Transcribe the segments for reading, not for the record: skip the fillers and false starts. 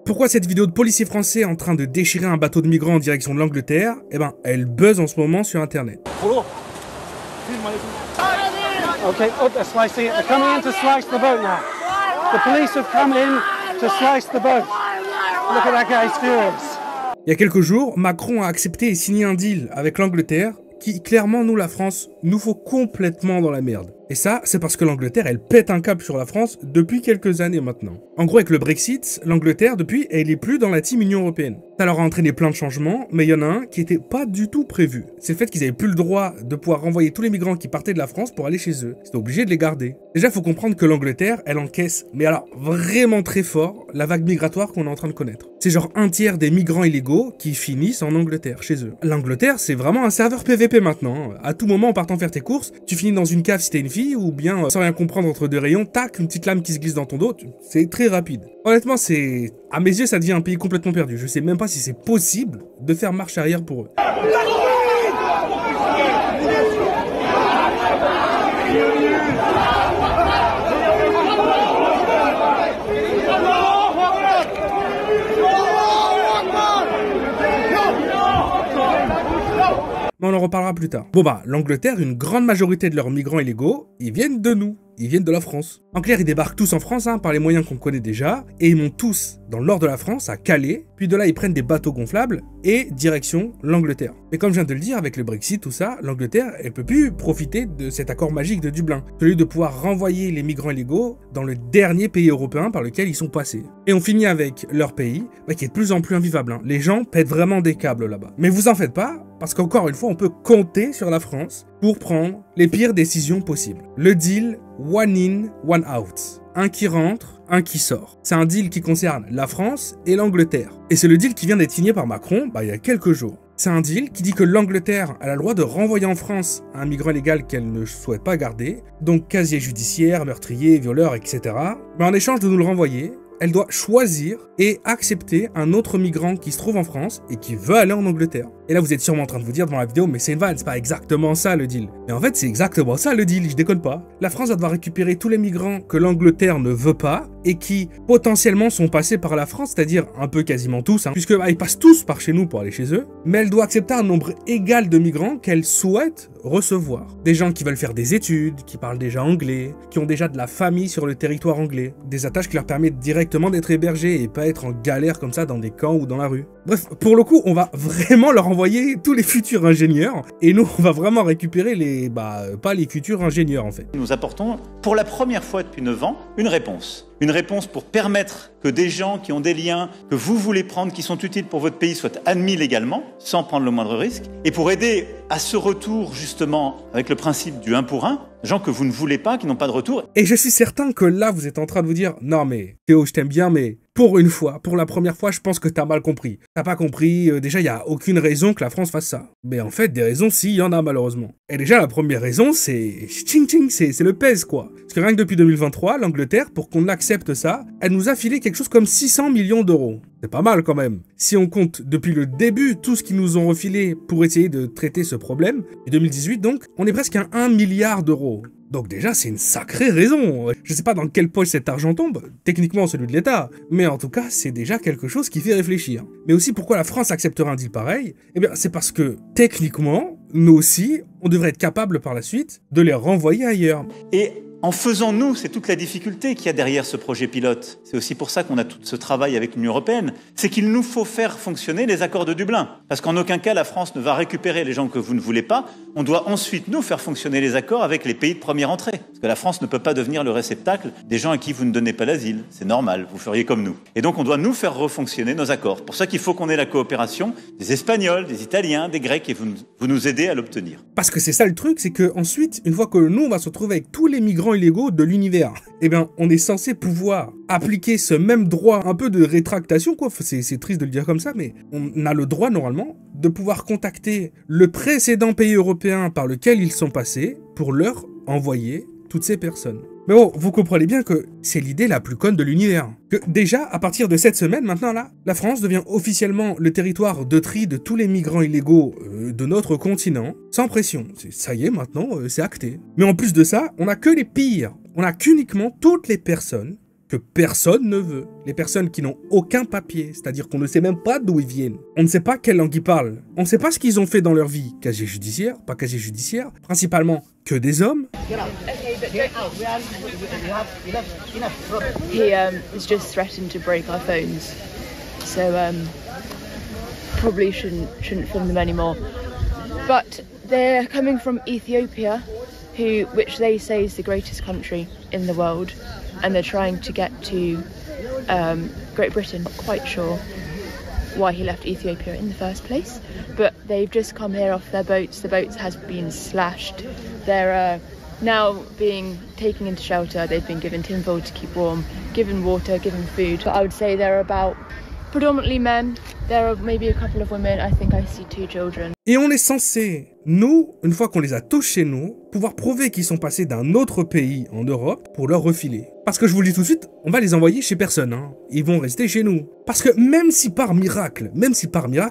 pourquoi cette vidéo de policiers français en train de déchirer un bateau de migrants en direction de l'Angleterre, eh ben, elle buzz en ce moment sur internet. Okay, they're slicing it. They're coming in to slice the boat now. The police have come in to slice the boat. Look at that guy, he's furious. Il y a quelques jours, Macron a accepté et signé un deal avec l'Angleterre qui, clairement, nous, la France, nous faut complètement dans la merde. Et ça, c'est parce que l'Angleterre, elle pète un câble sur la France depuis quelques années maintenant. En gros, avec le Brexit, l'Angleterre, depuis, elle est plus dans la team Union Européenne. Ça leur a entraîné plein de changements, mais il y en a un qui était pas du tout prévu. C'est le fait qu'ils avaient plus le droit de pouvoir renvoyer tous les migrants qui partaient de la France pour aller chez eux. C'était obligé de les garder. Déjà, faut comprendre que l'Angleterre, elle encaisse, mais alors vraiment très fort, la vague migratoire qu'on est en train de connaître. C'est genre un tiers des migrants illégaux qui finissent en Angleterre, chez eux. L'Angleterre, c'est vraiment un serveur PVP maintenant. À tout moment, en partant faire tes courses, tu finis dans une cave si t'es une fille, ou bien, sans rien comprendre entre deux rayons, tac, une petite lame qui se glisse dans ton dos, c'est très rapide. Honnêtement, c'est... À mes yeux, ça devient un pays complètement perdu. Je sais même pas si c'est possible de faire marche arrière pour eux. Mais on en reparlera plus tard. Bon bah, l'Angleterre, une grande majorité de leurs migrants illégaux, ils viennent de nous. Ils viennent de la France. En clair, ils débarquent tous en France, par les moyens qu'on connaît déjà, et ils montent tous dans le nord de la France, à Calais, puis de là, ils prennent des bateaux gonflables, et direction l'Angleterre. Mais comme je viens de le dire, avec le Brexit, tout ça, l'Angleterre, elle peut plus profiter de cet accord magique de Dublin, celui de pouvoir renvoyer les migrants illégaux dans le dernier pays européen par lequel ils sont passés. Et on finit avec leur pays, qui est de plus en plus invivable. Les gens pètent vraiment des câbles là-bas. Mais vous en faites pas, parce qu'encore une fois, on peut compter sur la France pour prendre les pires décisions possibles. Le deal one in, one out. Un qui rentre, un qui sort. C'est un deal qui concerne la France et l'Angleterre. Et c'est le deal qui vient d'être signé par Macron il y a quelques jours. C'est un deal qui dit que l'Angleterre a le droit de renvoyer en France un migrant illégal qu'elle ne souhaite pas garder, donc casier judiciaire, meurtrier, violeur, etc. Mais en échange de nous le renvoyer, elle doit choisir et accepter un autre migrant qui se trouve en France et qui veut aller en Angleterre. Et là, vous êtes sûrement en train de vous dire devant la vidéo, mais c'est une vanne, c'est pas exactement ça le deal. Mais en fait, c'est exactement ça le deal, je déconne pas. La France va devoir récupérer tous les migrants que l'Angleterre ne veut pas et qui potentiellement sont passés par la France, c'est-à-dire un peu quasiment tous, puisque ils passent tous par chez nous pour aller chez eux. Mais elle doit accepter un nombre égal de migrants qu'elle souhaite recevoir. Des gens qui veulent faire des études, qui parlent déjà anglais, qui ont déjà de la famille sur le territoire anglais. Des attaches qui leur permettent directement d'être hébergés et pas être en galère comme ça dans des camps ou dans la rue. Bref, pour le coup, on va vraiment leur envoyer tous les futurs ingénieurs et nous, on va vraiment récupérer les... pas les futurs ingénieurs en fait. Nous apportons, pour la première fois depuis 9 ans, une réponse. Une réponse pour permettre que des gens qui ont des liens que vous voulez prendre, qui sont utiles pour votre pays, soient admis légalement, sans prendre le moindre risque, et pour aider à ce retour, justement, avec le principe du 1 pour 1, gens que vous ne voulez pas, qui n'ont pas de retour. Et je suis certain que là, vous êtes en train de vous dire « Non mais, Théo, je t'aime bien, mais pour une fois, pour la première fois, je pense que t'as mal compris. T'as pas compris, déjà, il n'y a aucune raison que la France fasse ça. » Mais en fait, des raisons, si, il y en a malheureusement. Et déjà, la première raison, c'est... Ching-ching, c'est le PES, quoi. Parce que rien que depuis 2023, l'Angleterre, pour qu'on accepte ça, elle nous a filé quelque chose comme 600 millions d'euros. C'est pas mal quand même. Si on compte depuis le début tout ce qu'ils nous ont refilé pour essayer de traiter ce problème, et 2018 donc, on est presque à 1 milliard d'euros. Donc déjà, c'est une sacrée raison. Je sais pas dans quelle poche cet argent tombe, techniquement celui de l'État, mais en tout cas, c'est déjà quelque chose qui fait réfléchir. Mais aussi, pourquoi la France accepterait un deal pareil? Eh bien, c'est parce que, techniquement, nous aussi, on devrait être capable par la suite de les renvoyer ailleurs. Et en faisant nous, c'est toute la difficulté qu'il y a derrière ce projet pilote. C'est aussi pour ça qu'on a tout ce travail avec l'Union européenne. C'est qu'il nous faut faire fonctionner les accords de Dublin. Parce qu'en aucun cas, la France ne va récupérer les gens que vous ne voulez pas. On doit ensuite, nous, faire fonctionner les accords avec les pays de première entrée. Parce que la France ne peut pas devenir le réceptacle des gens à qui vous ne donnez pas l'asile. C'est normal, vous feriez comme nous. Et donc, on doit nous faire refonctionner nos accords. Pour ça qu'il faut qu'on ait la coopération des Espagnols, des Italiens, des Grecs, et vous nous aidez à l'obtenir. Parce que c'est ça le truc, c'est que ensuite, une fois que nous, on va se retrouver avec tous les migrants illégaux de l'univers, eh bien, on est censé pouvoir appliquer ce même droit, un peu de rétractation, quoi. C'est triste de le dire comme ça, mais on a le droit, normalement, de pouvoir contacter le précédent pays européen par lequel ils sont passés pour leur envoyer toutes ces personnes. Mais bon, vous comprenez bien que c'est l'idée la plus conne de l'univers. Que déjà, à partir de cette semaine, maintenant là, la France devient officiellement le territoire de tri de tous les migrants illégaux de notre continent, sans pression. Ça y est, maintenant, c'est acté. Mais en plus de ça, on n'a que les pires. On n'a qu'uniquement toutes les personnes que personne ne veut. Les personnes qui n'ont aucun papier, c'est-à-dire qu'on ne sait même pas d'où ils viennent. On ne sait pas quelle langue ils parlent. On ne sait pas ce qu'ils ont fait dans leur vie. Casier judiciaire, pas casier judiciaire, principalement que des hommes. He has just threatened to break our phones, so probably shouldn't film them anymore. But they're coming from Ethiopia, which they say is the greatest country in the world, and they're trying to get to Great Britain. Not quite sure why he left Ethiopia in the first place, but they've just come here off their boats. The boats has been slashed. They're now being taken into shelter. They've been given tinfoil to keep warm, given water, given food. But I would say they're about predominantly men. There are maybe a couple of women. I think I see 2 children. Et on est censé, nous, une fois qu'on les a tous chez nous, pouvoir prouver qu'ils sont passés d'un autre pays en Europe pour leur refiler. Parce que je vous le dis tout de suite, on va les envoyer chez personne, hein. Ils vont rester chez nous. Parce que même si par miracle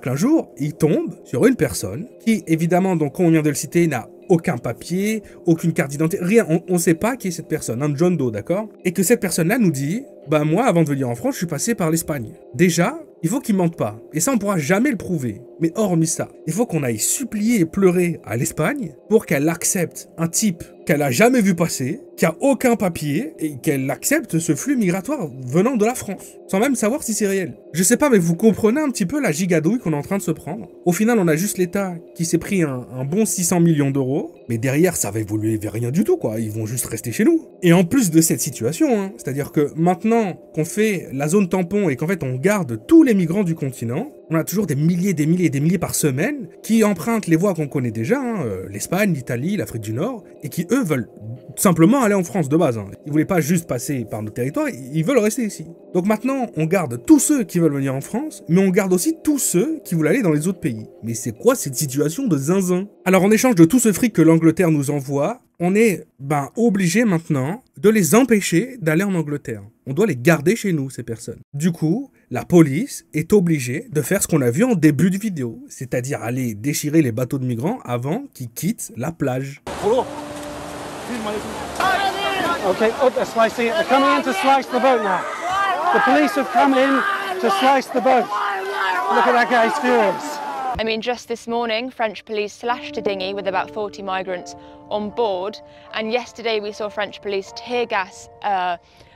un jour, ils tombent sur une personne qui, évidemment, donc comme on vient de le citer, n'a aucun papier, aucune carte d'identité, rien, on ne sait pas qui est cette personne, un John Doe, d'accord? Et que cette personne-là nous dit, bah moi, avant de venir en France, je suis passé par l'Espagne. Déjà, il faut qu'ils mentent pas. Et ça, on pourra jamais le prouver. Mais hormis ça, il faut qu'on aille supplier et pleurer à l'Espagne pour qu'elle accepte un type qu'elle a jamais vu passer, qui a aucun papier, et qu'elle accepte ce flux migratoire venant de la France, sans même savoir si c'est réel. Je sais pas, mais vous comprenez un petit peu la gigadouille qu'on est en train de se prendre. Au final, on a juste l'État qui s'est pris un bon 600 millions d'euros, mais derrière, ça va évoluer vers rien du tout, quoi. Ils vont juste rester chez nous. Et en plus de cette situation, hein, c'est-à-dire que maintenant qu'on fait la zone tampon et qu'en fait on garde tous les migrants du continent, on a toujours des milliers par semaine qui empruntent les voies qu'on connaît déjà, hein, l'Espagne, l'Italie, l'Afrique du Nord, et qui eux veulent simplement aller en France de base. Hein. Ils voulaient pas juste passer par nos territoires, ils veulent rester ici. Donc maintenant, on garde tous ceux qui veulent venir en France, mais on garde aussi tous ceux qui veulent aller dans les autres pays. Mais c'est quoi cette situation de zinzin? Alors en échange de tout ce fric que l'Angleterre nous envoie, on est obligé maintenant de les empêcher d'aller en Angleterre. On doit les garder chez nous, ces personnes. Du coup, la police est obligée de faire ce qu'on a vu en début de vidéo, c'est-à-dire aller déchirer les bateaux de migrants avant qu'ils quittent la plage. Okay, they're slicing it. They're coming in to slice the boat now. The police have come in to slice the boat. Look at that guy, he's furious. I mean, just this morning, French police slashed a dinghy with about 40 migrants on board, and yesterday we saw French police tear gas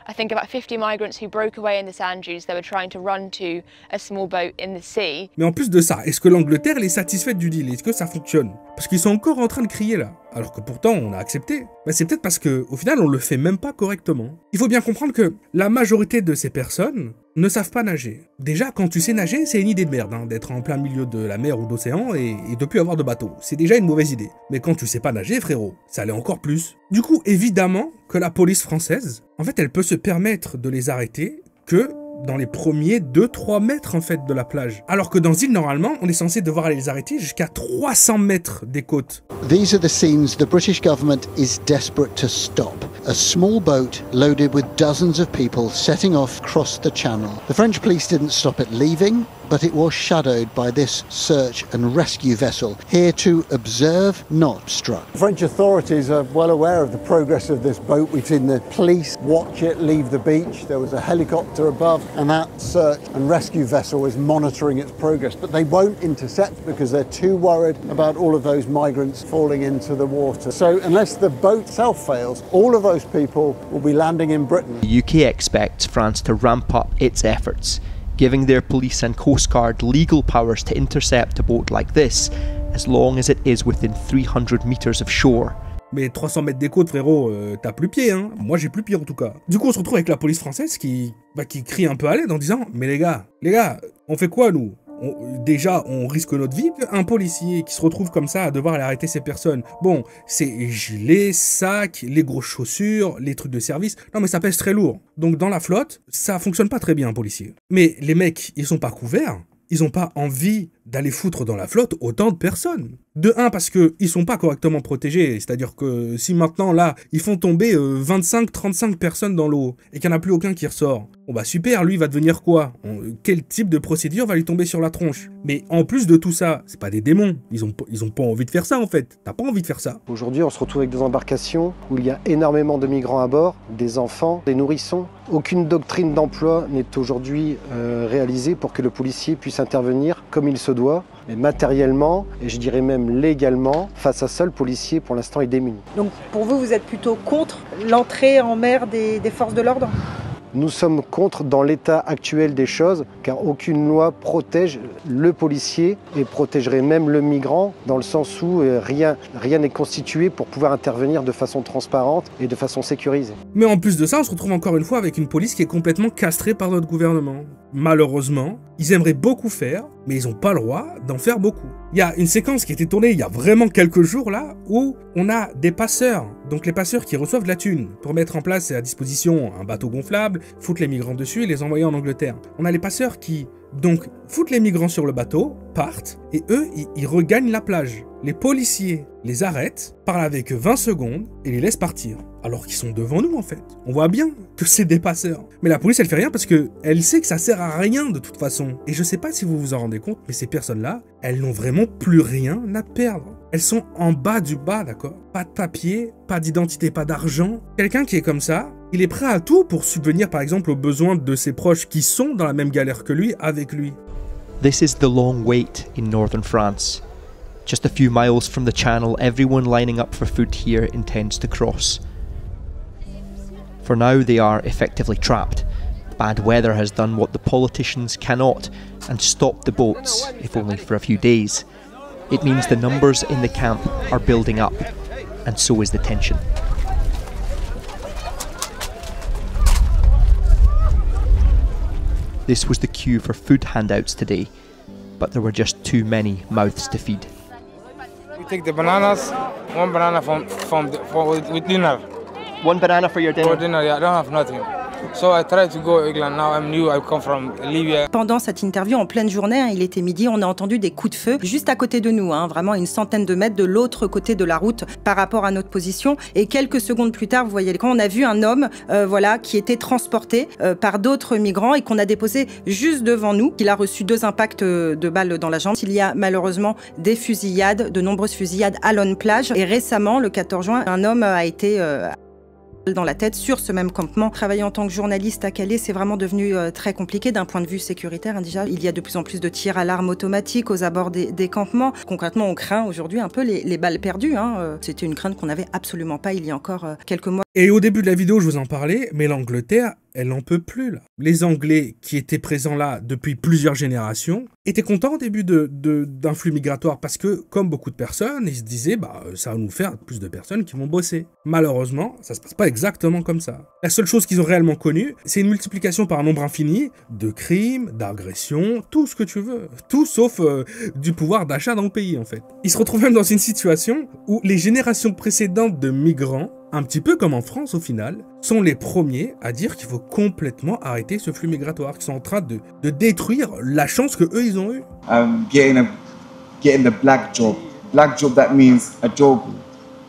I think about 50 migrants who broke away in the sand dunes. They were trying to run to a small boat in the sea. Mais en plus de ça, est-ce que l'Angleterre est satisfaite du deal? Est-ce que ça fonctionne? Parce qu'ils sont encore en train de crier là, alors que pourtant on a accepté. C'est peut-être parce qu'au final on le fait même pas correctement. Il faut bien comprendre que la majorité de ces personnes ne savent pas nager. Déjà, quand tu sais nager, c'est une idée de merde, hein, d'être en plein milieu de la mer ou d'océan et de plus avoir de bateau. C'est déjà une mauvaise idée. Mais quand tu sais pas nager, frérot, ça l'est encore plus. Du coup, évidemment que la police française, en fait, elle peut se permettre de les arrêter que dans les premiers 2-3 mètres en fait de la plage. Alors que dans île, normalement, on est censé devoir aller les arrêter jusqu'à 300 mètres des côtes. These are the scenes the British government is desperate to stop. A small boat loaded with dozens of people setting off across the channel. The French police didn't stop it leaving, but it was shadowed by this search and rescue vessel, here to observe, not obstruct. French authorities are well aware of the progress of this boat. We've seen the police watch it leave the beach. There was a helicopter above, and that search and rescue vessel is monitoring its progress. But they won't intercept because they're too worried about all of those migrants falling into the water. So unless the boat itself fails, all of those people will be landing in Britain. The UK expects France to ramp up its efforts, giving their police and Coast Guard legal powers to intercept a boat like this, as long as it is within 300 meters of shore. Mais 300 mètres des côtes, frérot, t'as plus pied, hein. Moi, j'ai plus pied, en tout cas. Du coup, on se retrouve avec la police française qui crie un peu à l'aide en disant « Mais les gars, on fait quoi, nous ? Déjà, on risque notre vie. » Un policier qui se retrouve comme ça à devoir aller arrêter ces personnes. Bon, c'est gilets, sacs, les grosses chaussures, les trucs de service. Non, mais ça pèse très lourd. Donc, dans la flotte, ça fonctionne pas très bien, un policier. Mais les mecs, ils sont pas couverts. Ils ont pas envie d'aller foutre dans la flotte autant de personnes. De un, parce qu'ils sont pas correctement protégés. C'est-à-dire que si maintenant, là, ils font tomber 25-35 personnes dans l'eau et qu'il n'y en a plus aucun qui ressort, bon bah super, lui, il va devenir quoi? Quel type de procédure va lui tomber sur la tronche? Mais en plus de tout ça, c'est pas des démons. Ils ont pas envie de faire ça, en fait. T'as pas envie de faire ça. Aujourd'hui, on se retrouve avec des embarcations où il y a énormément de migrants à bord, des enfants, des nourrissons. Aucune doctrine d'emploi n'est aujourd'hui réalisée pour que le policier puisse intervenir comme il se doit, mais matériellement, et je dirais même légalement, face à ça, le policier, pour l'instant, est démuni. Donc pour vous, vous êtes plutôt contre l'entrée en mer des forces de l'ordre ? Nous sommes contre dans l'état actuel des choses, car aucune loi protège le policier et protégerait même le migrant, dans le sens où rien n'est constitué pour pouvoir intervenir de façon transparente et de façon sécurisée. Mais en plus de ça, on se retrouve encore une fois avec une police qui est complètement castrée par notre gouvernement. Malheureusement, ils aimeraient beaucoup faire, mais ils n'ont pas le droit d'en faire beaucoup. Il y a une séquence qui a été tournée il y a vraiment quelques jours là, où on a des passeurs, donc les passeurs qui reçoivent de la thune, pour mettre en place à disposition un bateau gonflable, foutre les migrants dessus et les envoyer en Angleterre. On a les passeurs qui, donc, foutent les migrants sur le bateau, partent, et eux, ils regagnent la plage. Les policiers les arrêtent, parlent avec eux 20 secondes et les laissent partir. Alors qu'ils sont devant nous en fait. On voit bien que c'est des passeurs. Mais la police elle fait rien parce que elle sait que ça sert à rien de toute façon. Et je sais pas si vous vous en rendez compte, mais ces personnes-là, elles n'ont vraiment plus rien à perdre. Elles sont en bas du bas, d'accord? Pas de papier, pas d'identité, pas d'argent. Quelqu'un qui est comme ça, il est prêt à tout pour subvenir par exemple aux besoins de ses proches qui sont dans la même galère que lui, avec lui. This is the long wait in northern France. Just a few miles from the channel, everyone lining up for food here intends to cross. For now, they are effectively trapped. Bad weather has done what the politicians cannot and stopped the boats, if only for a few days. It means the numbers in the camp are building up, and so is the tension. This was the queue for food handouts today, but there were just too many mouths to feed. We take the bananas, one banana with dinner. One banana for your dinner? For dinner, yeah, I don't have nothing. So I tried to go to England, now I'm new, I come from Libya. Pendant cette interview, en pleine journée, il était midi, on a entendu des coups de feu juste à côté de nous, vraiment une centaine de mètres de l'autre côté de la route par rapport à notre position. Et quelques secondes plus tard, vous voyez l'écran, on a vu un homme qui était transporté par d'autres migrants et qu'on a déposé juste devant nous. Il a reçu 2 impacts de balles dans la jambe. Il y a malheureusement des fusillades, de nombreuses fusillades à Lone-Plage. Et récemment, le 14 juin, un homme a été dans la tête sur ce même campement. Travailler en tant que journaliste à Calais, c'est vraiment devenu très compliqué d'un point de vue sécuritaire. Déjà, il y a de plus en plus de tirs à l'arme automatique aux abords des campements. Concrètement, on craint aujourd'hui un peu les balles perdues. C'était une crainte qu'on n'avait absolument pas il y a encore quelques mois. Et au début de la vidéo, je vous en parlais, mais l'Angleterre, elle n'en peut plus là. Les Anglais qui étaient présents là depuis plusieurs générations étaient contents au début d'un flux migratoire parce que, comme beaucoup de personnes, ils se disaient ça va nous faire plus de personnes qui vont bosser. Malheureusement, ça se passe pas exactement comme ça. La seule chose qu'ils ont réellement connue, c'est une multiplication par un nombre infini de crimes, d'agressions, tout ce que tu veux. Tout sauf du pouvoir d'achat dans le pays en fait. Ils se retrouvent même dans une situation où les générations précédentes de migrants, un petit peu comme en France au final, sont les premiers à dire qu'il faut complètement arrêter ce flux migratoire, qu'ils sont en train de détruire la chance que eux ils ont eue. Getting the black job. Black job, that means a job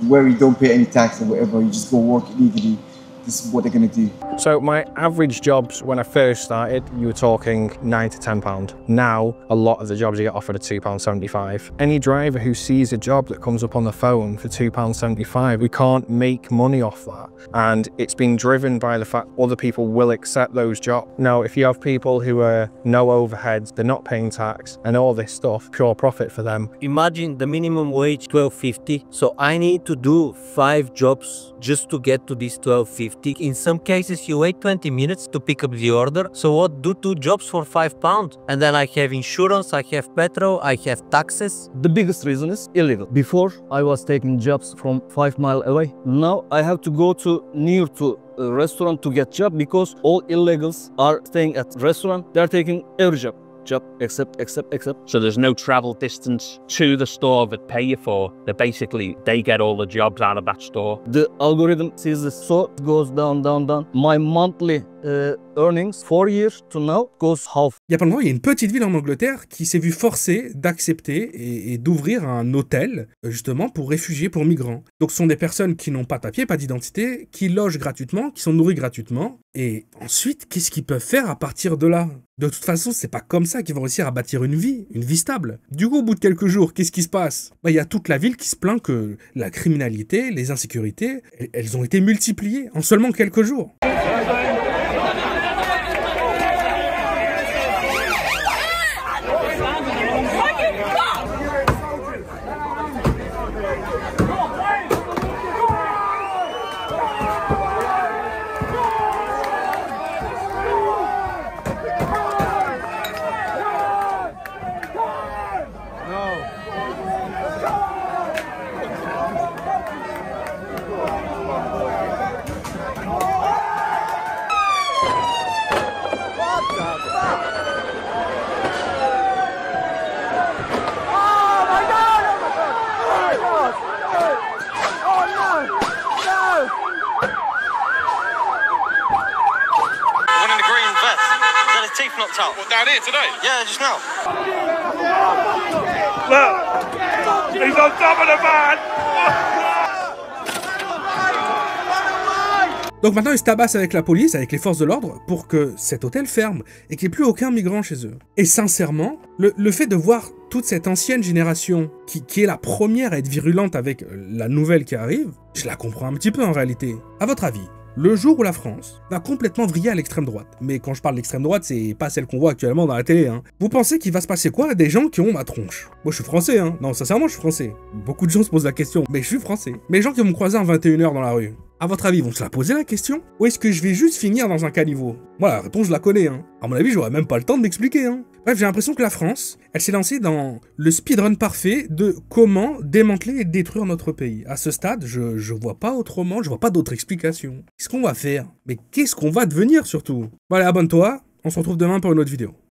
where you don't pay any tax or whatever, you just go work illegally. This is what they're going to do. So my average jobs when I first started, you were talking £9 to £10. Now, a lot of the jobs you get offered are £2.75. Any driver who sees a job that comes up on the phone for £2.75, we can't make money off that. And it's been driven by the fact other people will accept those jobs. Now, if you have people who are no overheads, they're not paying tax, and all this stuff, pure profit for them. Imagine the minimum wage, £12.50. So I need to do 5 jobs just to get to this £12.50. In some cases, you wait 20 minutes to pick up the order. So what, do 2 jobs for £5? And then I have insurance, I have petrol, I have taxes. The biggest reason is illegal. Before, I was taking jobs from 5 miles away. Now I have to go near to a restaurant to get job because all illegals are staying at restaurant. They're taking every job except. So there's no travel distance to the store that pay you for. They get all the jobs out of that store. The algorithm sees this, so it goes down. My monthly earnings 4 years to now goes half. Il y a pas longtemps, il y a une petite ville en Angleterre qui s'est vue forcée d'accepter et d'ouvrir un hôtel, justement, pour réfugiés, pour migrants. Donc ce sont des personnes qui n'ont pas de papier, pas d'identité, qui logent gratuitement, qui sont nourries gratuitement. Et ensuite, qu'est-ce qu'ils peuvent faire à partir de là? De toute façon, c'est pas comme ça qu'ils vont réussir à bâtir une vie stable. Du coup, au bout de quelques jours, qu'est-ce qui se passe? Il y a toute la ville qui se plaint que la criminalité, les insécurités, elles ont été multipliées en seulement quelques jours. Knocked out. What, down here today? Yeah, just now. Look! He's on top of the van! Donc maintenant, ils se tabassent avec la police, avec les forces de l'ordre, pour que cet hôtel ferme et qu'il n'y ait plus aucun migrant chez eux. Et sincèrement, le fait de voir toute cette ancienne génération qui est la première à être virulente avec la nouvelle qui arrive, je la comprends un petit peu en réalité. À votre avis, le jour où la France va complètement vriller à l'extrême droite, mais quand je parle d'extrême droite, c'est pas celle qu'on voit actuellement dans la télé, hein. Vous pensez qu'il va se passer quoi à des gens qui ont ma tronche? Moi je suis français, hein. Non, sincèrement je suis français. Beaucoup de gens se posent la question, mais je suis français. Mais les gens qui vont me croiser à 21h dans la rue, à votre avis, vont se la poser la question? Ou est-ce que je vais juste finir dans un caniveau? Moi la réponse je la connais, hein. À mon avis, j'aurais même pas le temps de m'expliquer, hein. Bref, j'ai l'impression que la France, elle s'est lancée dans le speedrun parfait de comment démanteler et détruire notre pays. À ce stade, je vois pas autrement, je vois pas d'autre explication. Qu'est-ce qu'on va faire? Mais qu'est-ce qu'on va devenir surtout? Bon allez, abonne-toi, on se retrouve demain pour une autre vidéo.